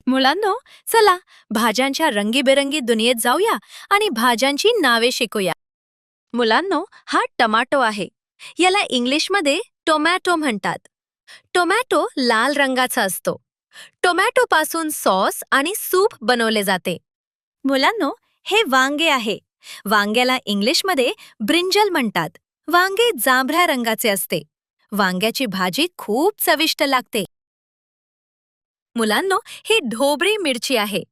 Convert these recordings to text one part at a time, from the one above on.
मुलांनो, चला भाज्यांच्या रंगीबेरंगी दुनियेत जाऊया आणि भाज्यांची नावे शिकूया. मुलांनो, हा टमाटो आहे. याला इंग्लिशमध्ये टोमॅटो म्हणतात. टोमॅटो लाल रंगाचा असतो. टोमॅटो पासून सॉस आणि सूप बनवले जाते. मुलांनो, हे वांगे आहे. वांग्याला इंग्लिशमध्ये ब्रिंजल म्हणतात. वांगे जांभळ्या रंगाचे असते. वांग्याची भाजी खूप चविष्ट लागते. मुलांनो, ही ढोबळी मिरची आहे.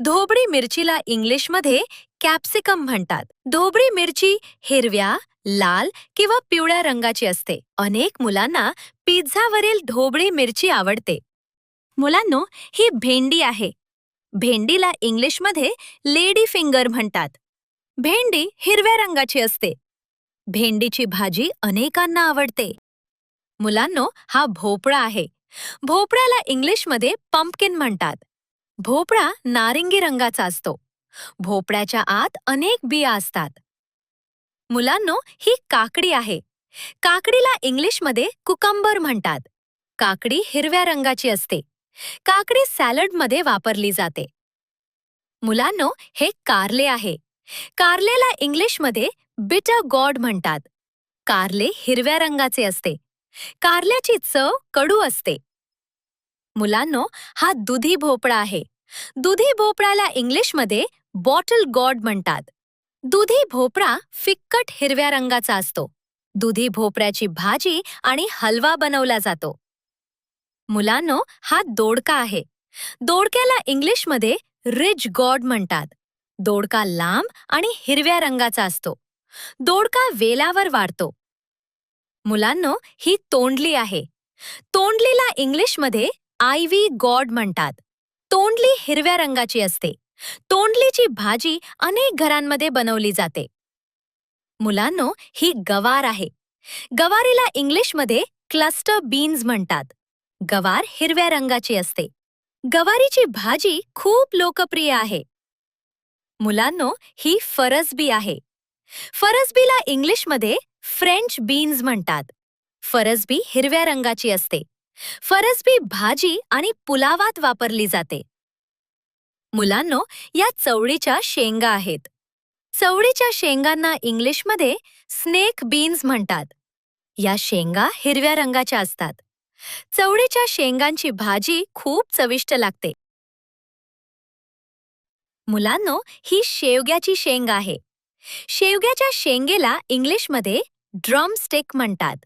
ढोबळी मिरचीला इंग्लिशमध्ये कॅप्सिकम म्हणतात. ढोबळी मिरची हिरव्या, लाल किंवा पिवळ्या रंगाची असते. अनेक मुलांना पिझ्झावरील ढोबळी मिरची आवडते. मुलांनो, ही भेंडी आहे. भेंडीला इंग्लिशमध्ये लेडी फिंगर म्हणतात. भेंडी हिरव्या रंगाची असते. भेंडीची भाजी अनेकांना आवडते. मुलांनो, हा भोपळा आहे. भोपळ्याला इंग्लिशमध्ये पंपकिन म्हणतात. भोपळा नारिंगी रंगाचा असतो. भोपळ्याच्या आत अनेक बिया असतात. मुलांनो, ही काकडी आहे. काकडीला इंग्लिशमध्ये कुकंबर म्हणतात. काकडी हिरव्या रंगाची असते. काकडी सॅलडमध्ये वापरली जाते. मुलांनो, हे कारले आहे. कारलेला इंग्लिशमध्ये बिटर गॉड म्हणतात. कारले हिरव्या रंगाचे असते. कारल्याची चव कडू असते. मुलांनो, हा दुधी भोपळा आहे. दुधी भोपळ्याला इंग्लिशमध्ये बॉटल गॉड म्हणतात. दुधी भोपळा फिक्कट हिरव्या रंगाचा असतो. दुधी भोपळ्याची भाजी आणि हलवा बनवला जातो. मुलांनो, हा दोडका आहे. दोडक्याला इंग्लिशमध्ये रिच गॉड म्हणतात. दोडका लांब आणि हिरव्या रंगाचा असतो. दोडका वेलावर वाढतो. मुलांनो, ही तोंडली आहे. तोंडलीला इंग्लिशमध्ये आयव्ही गॉड म्हणतात. तोंडली हिरव्या रंगाची असते. तोंडलीची भाजी अनेक घरांमध्ये बनवली जाते. मुलांनो, ही गवार आहे. गवारीला इंग्लिशमध्ये क्लस्टर बीन्स म्हणतात. गवार हिरव्या रंगाची असते. गवारीची भाजी खूप लोकप्रिय आहे. मुलांनो, ही फरसबी आहे. फरसबीला इंग्लिशमध्ये फ्रेंच बीन्स म्हणतात. फरसबी हिरव्या रंगाची असते. फरसबी भाजी आणि पुलावात वापरली जाते. मुलांनो, या चवळीच्या शेंगा आहेत. चवळीच्या शेंगांना इंग्लिशमध्ये स्नेक बीन्स म्हणतात. या शेंगा हिरव्या रंगाच्या असतात. चवळीच्या शेंगांची भाजी खूप चविष्ट लागते. मुलांनो, ही शेवग्याची शेंग आहे. शेवग्याच्या शेंगेला इंग्लिशमध्ये ड्रमस्टिक म्हणतात.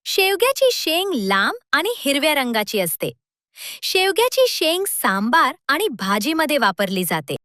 शेवग्याची शेंग लांब आणि हिरव्या रंगाची असते. शेवग्याची शेंग सांबार आणि भाजीमध्ये वापरली जाते.